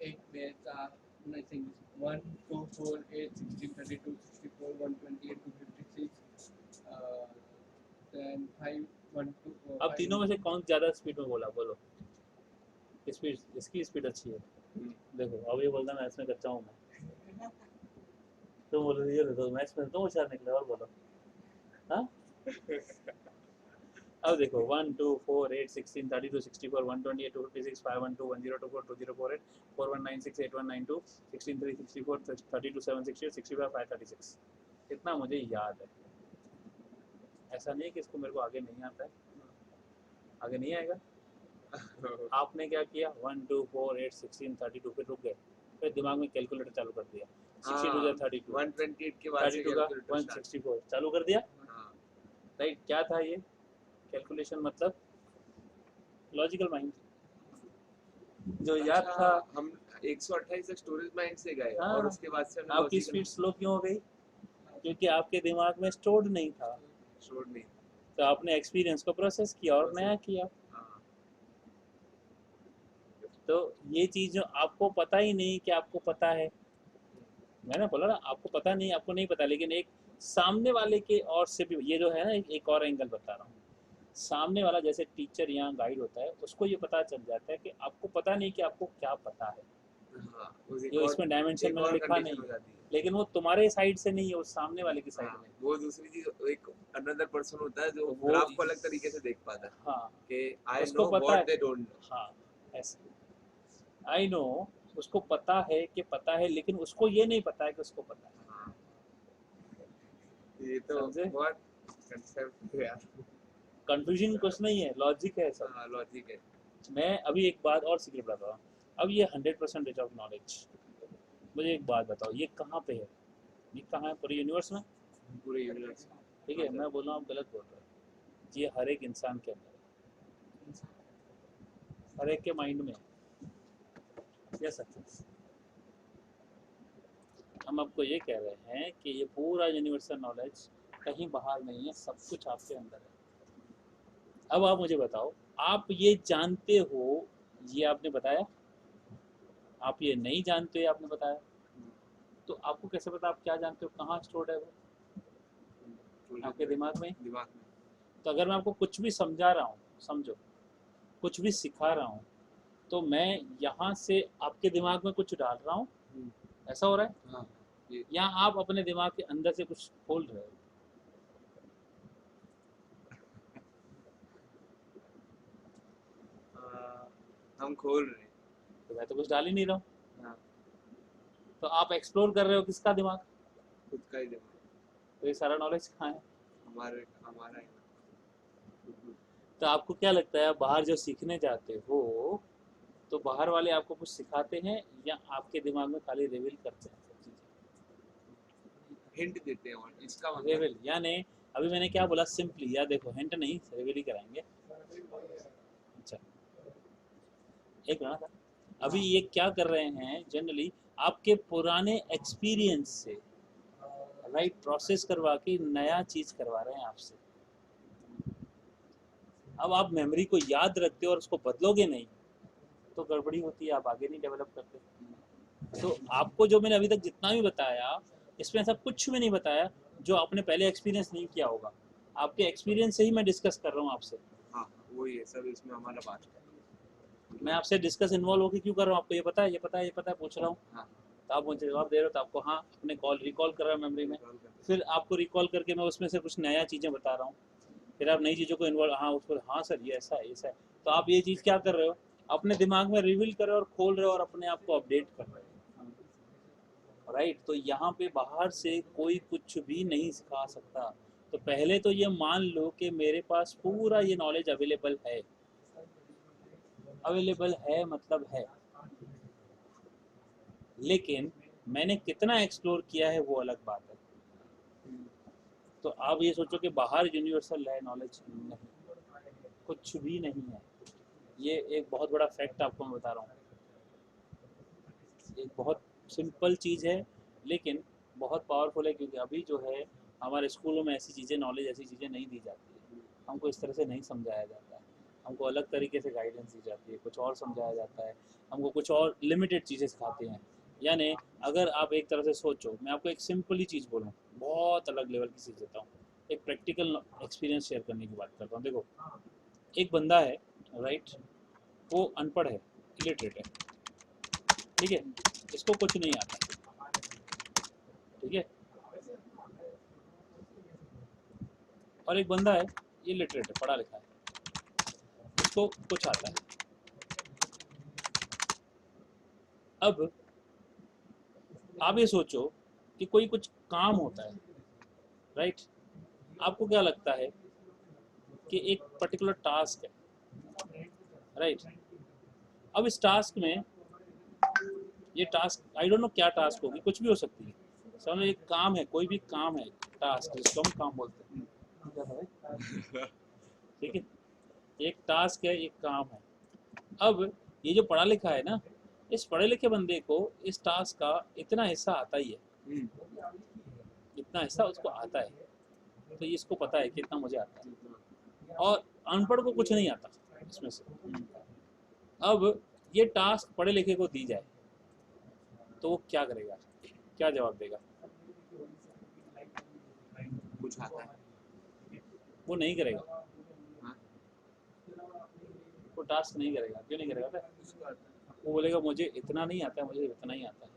1 2 4 nothing 1 2 4 8 16 32 64 128 256 10 5 1 2 अब तीनों में से कौन ज़्यादा स्पीड में बोला, बोलो। स्पीड, इसकी स्पीड अच्छी है, देखो अब ये बोलता मैथ्स में कच्चा हूँ मैं, तुम बोल रही हो तो मैथ्स में तुम होशियार निकले, और बोलो हाँ। अब देखो 1 2 4 8 16 32 64 128 256 512 1024 2048 4196 8192 163 64 32 760 65 536। इतना मुझे याद है, ऐसा नहीं है कि इसको मेरे को आगे नहीं आता है, आगे नहीं आएगा। आपने क्या किया, 1 2 4 8 16 32, फिर रुक गए, फिर दिमाग में कैलकुलेटर चालू कर दिया, 62 32, 128 के बाद से 32 का कैलकुलेटर 164 चालू कर दिया, हाँ राइट। क्या था ये कैलकुलेशन, मतलब लॉजिकल माइंड, जो याद था। हम 128 तक स्टोरेज माइंड से गए हाँ, और उसके बाद से हमने आपकी लॉजिकल स्पीड स्लो क्यों हो गई? क्योंकि आपके दिमाग में स्टोर्ड नहीं था, स्टोर नहीं तो आपने एक्सपीरियंस को प्रोसेस किया और नया किया। हाँ तो ये चीज़ जो आपको पता ही नहीं कि आपको पता है, मैंने बोला ना आपको पता नहीं, आपको नहीं पता, लेकिन एक सामने वाले के और से भी, ये जो है ना एक और एंगल बता रहा हूँ, सामने वाला जैसे टीचर यहाँ गाइड होता है, उसको ये पता चल जाता है कि आपको पता नहीं कि आपको क्या पता है, हाँ उस एक जो और इसमें डायमेंशन एक मैंने और लिखा कंडीशन नहीं हो है, जाती है लेकिन वो तुम्हारे साइड से नहीं है, वो सामने वाले की साइड हाँ में। वो दूसरी चीज एक अनदर पर्सन होता है जो तो वो ग्राफ को अलग तरीके से देख पाता है हाँ, कि आई उसको नो पता व्हाट है, दे डोंट नो हाँ ऐसे, आई नो, उसको पता है कि पता है, लेकिन उसको ये नहीं पता है कि उसको पता है, हाँ ये तो समझे? बहुत कंसेप्ट है यार कंफ्यूजन कुछ नहीं है, लॉजिक है सब। हाँ लॉजिक है। मैं अभी एक बात और सीक्रेट बताता हूँ। अब ये 100% ऑफ नॉलेज, मुझे एक बात बताओ, ये कहाँ पे है? ये कहाँ है पूरे यूनिवर्स में? पूरे यूनिवर्स। ठीक है, मैं बोल रहा हूँ आप गलत बोल रहे हो। ये हर एक इंसान के अंदर है, हर एक के माइंड में है। यस सर, हम आपको ये कह रहे हैं कि ये पूरा यूनिवर्सल नॉलेज कहीं बाहर नहीं है, सब कुछ आपके अंदर है। अब आप मुझे बताओ, आप ये जानते हो, ये आपने बताया, आप ये नहीं जानते, आपने बताया, तो आपको कैसे पता आप क्या जानते हो, कहाँ स्टोर्ड है वो? आपके दिमाग में। दिमाग में। तो अगर मैं आपको कुछ भी समझा रहा हूँ, समझो, कुछ भी सिखा रहा हूँ, तो मैं यहाँ से आपके दिमाग में कुछ डाल रहा हूँ, ऐसा हो रहा है? हाँ ये या आप अपने दिमाग के अंदर से कुछ खोल रहे हो? हम खोल रहे हैं। तो मैं तो कुछ डाल ही नहीं रहा हूँ। हाँ तो आप एक्सप्लोर कर रहे हो किसका दिमाग? खुद का ही दिमाग। तो ये सारा नॉलेज कहाँ है? हमारा है। तो आपको क्या लगता है, आप बाहर जो सीखने जाते हो, तो बाहर वाले आपको कुछ सिखाते हैं या आपके दिमाग में खाली रिवील करते हैं सब चीज़ें? हिंट देते हैं और इसका मतलब रिवील यानी, अभी मैंने क्या बोला, सिंपली, या देखो हिंट नहीं, रिवील ही कराएंगे। अच्छा, एक मिनट था। अभी ये क्या कर रहे हैं जनरली, आपके पुराने एक्सपीरियंस से राइट प्रोसेस करवा के नया चीज़ करवा रहे हैं आपसे। अब आप मेमोरी को याद रखते हो और उसको बदलोगे नहीं, तो गड़बड़ी होती है, आप आगे नहीं डेवलप करते। तो आपको जो मैंने अभी तक जितना भी बताया, इसमें ऐसा कुछ भी नहीं बताया जो आपने पहले एक्सपीरियंस नहीं किया होगा। आपके एक्सपीरियंस से ही मैं डिस्कस कर रहा हूँ आपसे। हाँ वही है सब इसमें हमारा बात है। मैं आपसे डिस्कस इन्वॉल्व होकर क्यों कर रहा हूँ, आपको ये पता है, ये पता है, ये पता है, पूछ रहा हूँ। हाँ तो आप मुझे जवाब दे रहे हो, तो आपको हाँ अपने कॉल रिकॉल कर रहा हूँ मेमोरी में। फिर आपको रिकॉल करके मैं उसमें से कुछ नया चीज़ें बता रहा हूँ, फिर आप नई चीज़ों को इन्वॉल्व, हाँ उसको, हाँ सर ये ऐसा है, ऐसा है। तो आप ये चीज़ क्या कर रहे हो, अपने दिमाग में रिवील कर रहे हो और खोल रहे हो और अपने आप को अपडेट कर रहे हो, राइट। तो यहाँ पे बाहर से कोई कुछ भी नहीं सिखा सकता। तो पहले तो ये मान लो कि मेरे पास पूरा ये नॉलेज अवेलेबल है। अवेलेबल है मतलब है, लेकिन मैंने कितना एक्सप्लोर किया है वो अलग बात है। तो आप ये सोचो कि बाहर यूनिवर्सल है नॉलेज, नहीं, कुछ भी नहीं है। ये एक बहुत बड़ा फैक्ट आपको मैं बता रहा हूँ। एक बहुत सिंपल चीज़ है, लेकिन बहुत पावरफुल है, क्योंकि अभी जो है हमारे स्कूलों में ऐसी चीज़ें, नॉलेज ऐसी चीज़ें नहीं दी जाती है। हमको इस तरह से नहीं समझाया जाता है, हमको अलग तरीके से गाइडेंस दी जाती है, कुछ और समझाया जाता है, हमको कुछ और लिमिटेड चीज़ें सिखाते हैं। यानी अगर आप एक तरह से सोचो, मैं आपको एक सिंपल ही चीज़ बोलूँ, बहुत अलग लेवल की चीज़ देता हूँ, एक प्रैक्टिकल एक्सपीरियंस शेयर करने की बात करता हूँ। देखो, एक बंदा है, राइट, वो अनपढ़ है, इलिटरेट है, ठीक है, इसको कुछ नहीं आता, ठीक है। और एक बंदा है, ये लिटरेट है, पढ़ा लिखा है, इसको कुछ आता है। अब आप ये सोचो कि कोई कुछ काम होता है, राइट, आपको क्या लगता है कि एक पर्टिकुलर टास्क है, राइट। अब इस टास्क में, ये टास्क आई डोंट नो क्या टास्क होगी, कुछ भी हो सकती है, समझो एक काम है, कोई भी काम है, टास्क जिसको हम काम बोलते हैं, ठीक है, एक टास्क है, एक काम है। अब ये जो पढ़ा लिखा है ना, इस पढ़े लिखे बंदे को इस टास्क का इतना हिस्सा आता ही है, इतना हिस्सा उसको आता है, तो ये इसको पता है कि इतना मुझे आता है, और अनपढ़ को कुछ नहीं आता इसमें से। अब ये टास्क पढ़े लिखे को दी जाए तो वो क्या करेगा, क्या जवाब देगा? कुछ आता है। वो नहीं करेगा, हाँ वो टास्क नहीं करेगा। क्यों नहीं करेगा? उसको आता है। वो बोलेगा मुझे इतना नहीं आता है, मुझे इतना ही आता है।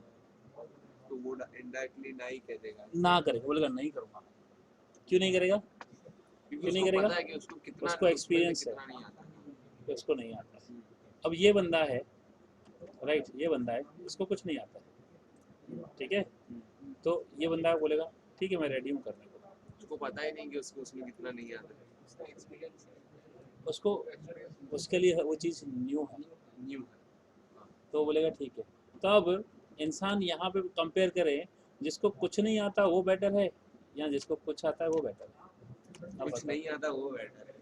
तो वो इनडायरेक्टली ना ही कह देगा ना करेगा, बोलेगा नहीं करूँगा। क्यों नहीं करेगा? क्योंकि क्यों नहीं उसको करेगा? पता है कि उसको कितना उसको उसमें से एक्सपीरियंस है कितना नहीं आता। कि उसको नहीं आता। अब ये बंदा है, राइट, ये बंदा है, इसको कुछ नहीं आता है, ठीक है। तो ये बंदा बोलेगा ठीक है मैं रेडी हूँ करने को। उसको पता ही नहीं कि उसको उसमें कितना नहीं आता है, उसका एक्सपीरियंस है। उसको उसके लिए वो चीज़ न्यू है, न्यू तो बोलेगा ठीक है। तो अब इंसान यहाँ पे कंपेयर करें, जिसको कुछ नहीं आता वो बेटर है या जिसको कुछ आता है वो बेटर है? अब कुछ बताओ। नहीं आता वो बेटर है।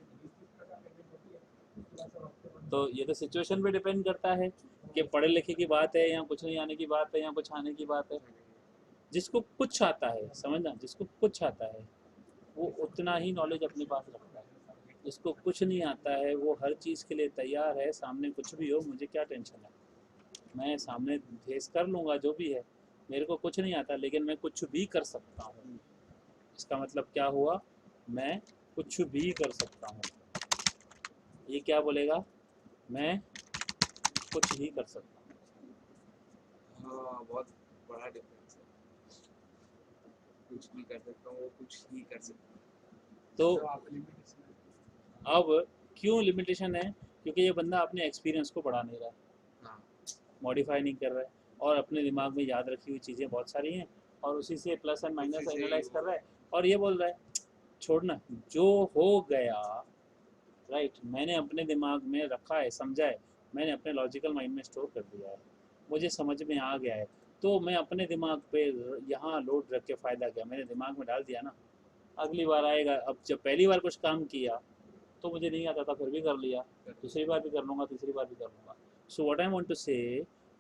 तो ये तो सिचुएशन पे डिपेंड करता है कि पढ़े लिखे की बात है या कुछ नहीं आने की बात है या कुछ आने की बात है। जिसको कुछ आता है, समझना, जिसको कुछ आता है वो उतना ही नॉलेज अपने पास रखता है। जिसको कुछ नहीं आता है वो हर चीज़ के लिए तैयार है, सामने कुछ भी हो मुझे क्या टेंशन है, मैं सामने फेस कर लूँगा जो भी है। मेरे को कुछ नहीं आता लेकिन मैं कुछ भी कर सकता हूँ। इसका मतलब क्या हुआ, मैं कुछ भी कर सकता हूँ। ये क्या बोलेगा, मैं कुछ ही कर सकता हूँ। हाँ, बहुत बड़ा डिफरेंस है। कुछ भी कर सकता हूँ, वो कुछ ही कर सकता हूँ। तो आप लिमिटेशन अब क्यों लिमिटेशन है, क्योंकि ये बंदा अपने एक्सपीरियंस को बढ़ा नहीं रहा है, हाँ, मॉडिफाई नहीं कर रहा है, और अपने दिमाग में याद रखी हुई चीज़ें बहुत सारी हैं और उसी से प्लस एंड माइनस उसी से एनालाइज वो कर रहा है और ये बोल रहा है छोड़ना जो हो गया, राइट, मैंने अपने दिमाग में रखा है, समझा है, मैंने अपने लॉजिकल माइंड में स्टोर कर दिया है, मुझे समझ में आ गया है, तो मैं अपने दिमाग पे यहाँ लोड रख के फ़ायदा क्या, मैंने दिमाग में डाल दिया ना, अगली बार आएगा। अब जब पहली बार कुछ काम किया तो मुझे नहीं आता था, फिर भी कर लिया, दूसरी बार भी कर लूँगा, तीसरी बार भी कर लूँगा। So what I want to say,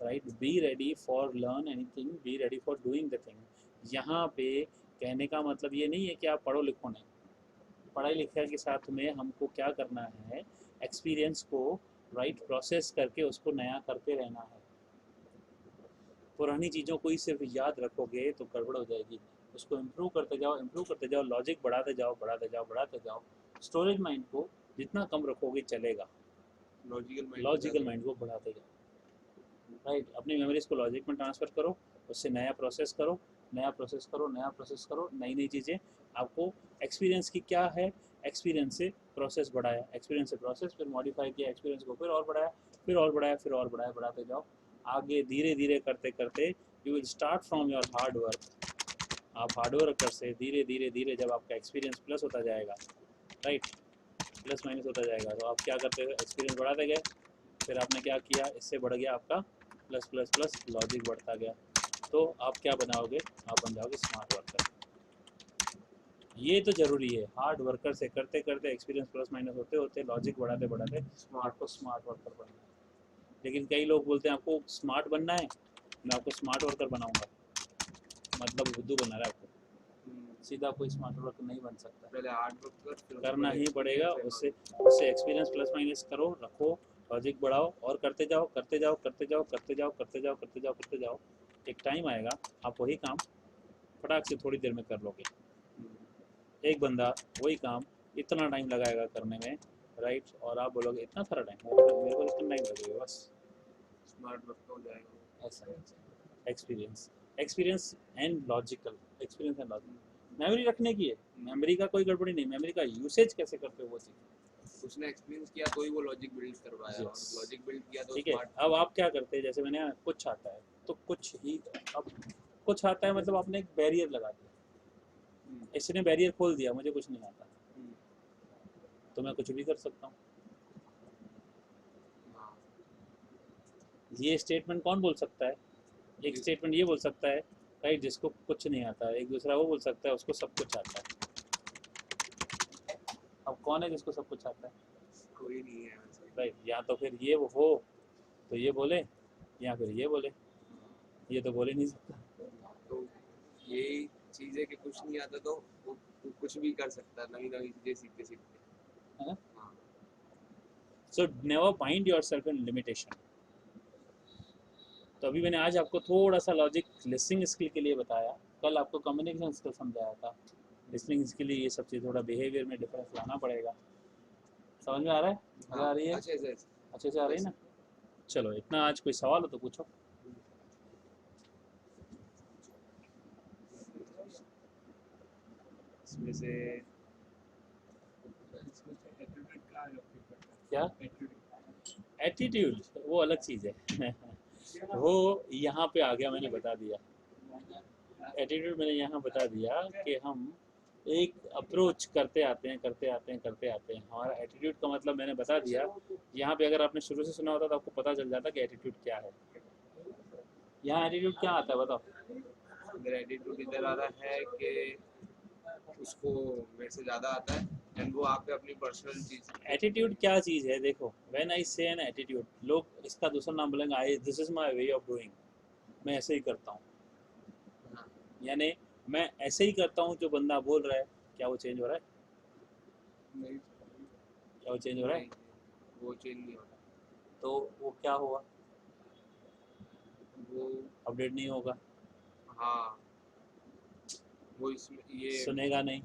right, be ready for learn anything, be ready for doing the thing. यहाँ पे कहने का मतलब ये नहीं है कि आप पढ़ो लिखो नहीं, पढ़ाई लिखाई के साथ में हमको क्या करना है, एक्सपीरियंस को राइट प्रोसेस करके उसको नया करते रहना है। पुरानी चीज़ों को ही सिर्फ याद रखोगे तो गड़बड़ हो जाएगी, उसको इम्प्रूव करते जाओ, इम्प्रूव करते जाओ, लॉजिक बढ़ाते जाओ, बढ़ाते जाओ, बढ़ाते जाओ। स्टोरेज माइंड को जितना कम रखोगे चलेगा, लॉजिकल माइंड को बढ़ाते जाओ, राइट, अपनी मेमोरीज को लॉजिक में ट्रांसफ़र करो, उससे नया प्रोसेस करो, नया प्रोसेस करो, नया प्रोसेस करो, नई नई चीज़ें आपको। एक्सपीरियंस की क्या है, एक्सपीरियंस से प्रोसेस बढ़ाया, एक्सपीरियंस से प्रोसेस, फिर मॉडिफाई किया, एक्सपीरियंस को फिर और बढ़ाया, फिर और बढ़ाया, फिर और बढ़ाया, बढ़ाते जाओ। आगे धीरे धीरे करते करते you will start from your hard work. आप हार्ड वर्क कर से धीरे धीरे धीरे जब आपका एक्सपीरियंस प्लस होता जाएगा, राइट, प्लस माइनस होता जाएगा, तो आप क्या करते हो, एक्सपीरियंस बढ़ाते गए, फिर आपने क्या किया, इससे बढ़ गया आपका प्लस प्लस प्लस, लॉजिक बढ़ता गया, तो आप क्या बनाओगे, आप बन जाओगे स्मार्ट वर्कर। ये तो ज़रूरी है, हार्ड वर्कर से करते करते एक्सपीरियंस प्लस माइनस होते होते लॉजिक बढ़ाते बढ़ाते आपको स्मार्ट वर्कर बनना है। लेकिन कई लोग बोलते हैं आपको स्मार्ट बनना है, मैं आपको स्मार्ट वर्कर बनाऊंगा, मतलब बुद्धू बना रहा है आपको, सीधा कोई स्मार्ट वर्कर नहीं बन सकता, पहले हार्ड वर्क कर, फिर करना ही पड़ेगा। उससे एक्सपीरियंस प्लस माइनस करो, रखो, लॉजिक बढ़ाओ और करते जाओ, करते जाओ, करते जाओ, करते जाओ, करते जाओ, करते जाओ, करते जाओ। एक टाइम आएगा आप वही काम फटाक से थोड़ी देर में कर लोगे। एक बंदा वही काम इतना टाइम लगाएगा करने में, राइट, और आप बोलोगे इतना सारा टाइम, मेरे को इतना टाइम लगेगा बस, स्मार्ट वर्क हो जाएगा। ऐसा experience, experience and logical, experience and logical. Memory रखने की है, मेमोरी का कोई गड़बड़ी नहीं, मेमोरी का यूसेज कैसे करते हो वो चीज़। उसने एक्सपीरियंस किया तो ही वो लॉजिक बिल्ड करवाया, और Yes. लॉजिक बिल्ड किया तो ठीक है, स्मार्ट। अब आप क्या करते हैं, जैसे मैंने कुछ आता है तो कुछ ही, अब कुछ आता है मतलब आपने एक बैरियर लगा दिया, इसने बैरियर खोल दिया, मुझे कुछ नहीं आता तो मैं कुछ भी कर सकता हूँ। ये स्टेटमेंट कौन बोल सकता है, एक स्टेटमेंट ये बोल सकता है, राइट, जिसको कुछ नहीं आता है, एक दूसरा वो बोल सकता है उसको सब कुछ आता है। अब कौन है जिसको सब कुछ आता है, कोई नहीं है वैसे। राइट, या तो फिर ये वो हो तो ये बोले, या फिर ये बोले, ये तो बोल ही नहीं सकता। तो यही चीज़ है कि कुछ नहीं आता तो वो कुछ भी कर सकता है, नई नई चीज़ें सीखते सीखते। है ना, हाँ, so never bind yourself in limitation. तो अभी मैंने आज आपको थोड़ा सा लॉजिक लिसनिंग स्किल के लिए बताया, कल आपको कम्युनिकेशन स्किल समझाया था, लिसनिंग स्किल लिए ये सब चीज़ थोड़ा बिहेवियर में डिफरेंस लाना पड़ेगा। समझ में आ रहा है, मज़ा आ रही है, अच्छे से आ रही है ना। चलो इतना, आज कोई सवाल हो तो पूछो। इसमें से क्या एटीट्यूड, वो अलग चीज़ है वो यहाँ पे आ गया, मैंने बता दिया एटीट्यूड, मैंने यहाँ बता दिया कि हम एक अप्रोच करते आते हैं हमारा एटीट्यूड का मतलब मैंने बता दिया। यहाँ पे अगर आपने शुरू से सुना होता तो आपको पता चल जाता कि एटीट्यूड क्या है। यहाँ एटीट्यूड क्या आता है बताओ। इधर एटीट्यूड इधर आ रहा है कि उसको मेरे से ज्यादा आता है एंड वो आप पे अपनी पर्सनल चीज। एटीट्यूड क्या चीज़ है देखो, व्हेन आई से एन एटीट्यूड, लोग इसका दूसरा नाम बोलेंगे I this is my way of doing, मैं ऐसे ही करता हूँ। हाँ, यानी मैं ऐसे ही करता हूँ जो बंदा बोल रहा है, क्या वो चेंज हो रहा है? नहीं क्या वो चेंज हो रहा है? नहीं वो चेंज नहीं होता। तो वो क्या हुआ? वो अपडेट नहीं होगा, हाँ वो इसमें ये सुनेगा नहीं।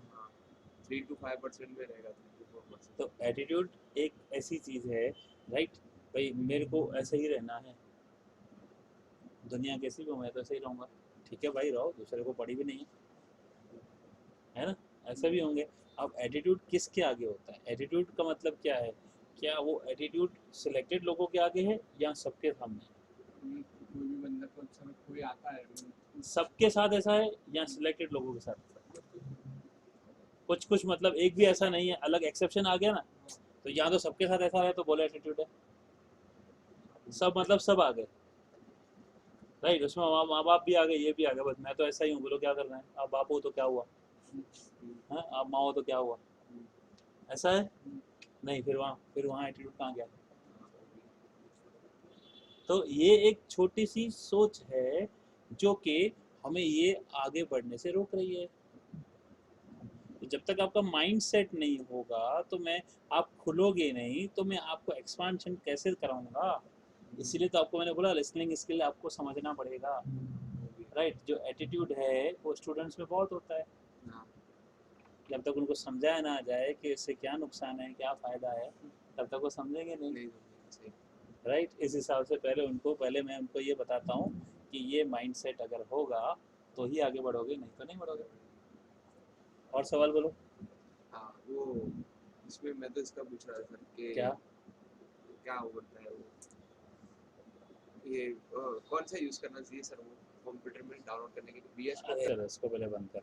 3 to 5% में रहेगा 3 to 4%। तो एटीट्यूड एक ऐसी चीज़ है, राइट, भाई मेरे को ऐसे ही रहना है, दुनिया कैसी भी हो मैं तो ऐसे ही रहूँगा, ठीक है भाई रहो, दूसरे को पड़ी भी नहीं है ना, ऐसे भी होंगे। अब एटीट्यूड किसके आगे होता है? एटीट्यूड का मतलब क्या है? क्या वो एटीट्यूड सिलेक्टेड लोगों के आगे है या सबके सामने? कोई भी बंदा को समय कोई आता है सबके साथ ऐसा है या सिलेक्टेड लोगों के साथ? कुछ कुछ मतलब एक भी ऐसा नहीं है, अलग एक्सेप्शन आ गया ना, तो या तो सबके साथ ऐसा है तो बोले एटीट्यूड है, सब मतलब सब आ गए, राइट, उसमें माँ बाप भी आ गए, ये भी आ गए, बस मैं तो ऐसा ही हूँ, बोलो क्या कर रहे हैं, आप बाप हो तो क्या हुआ, है आप माँ हो तो क्या हुआ, ऐसा है नहीं, फिर वहाँ एटीट्यूड कहाँ गया? तो ये एक छोटी सी सोच है जो कि हमें ये आगे बढ़ने से रोक रही है। तो जब तक आपका माइंड सेट नहीं होगा तो मैं आप खुलोगे नहीं तो मैं आपको एक्सपांशन कैसे कराऊंगा? इसीलिए तो आपको मैंने बोला लिसनिंग स्किल आपको समझना पड़ेगा, राइट। जो एटीट्यूड है वो स्टूडेंट्स में बहुत होता है, हाँ, जब तक उनको समझाया ना जाए कि इससे क्या नुकसान है क्या फ़ायदा है, तब तक वो समझेंगे नहीं, नहीं समझेगा सही। राइट। इस हिसाब से पहले मैं उनको ये बताता हूँ कि ये माइंड सेट अगर होगा तो ही आगे बढ़ोगे, नहीं तो नहीं बढ़ोगे। और सवाल बोलो। हाँ वो इसमें मैं तो इसका पूछ रहा था सर कि क्या? क्या वो करता है वो ये कौन सा यूज करना चाहिए सर वो कंप्यूटर में डाउनलोड करने के लिए बीएस को। अरे इसको पहले बंद कर।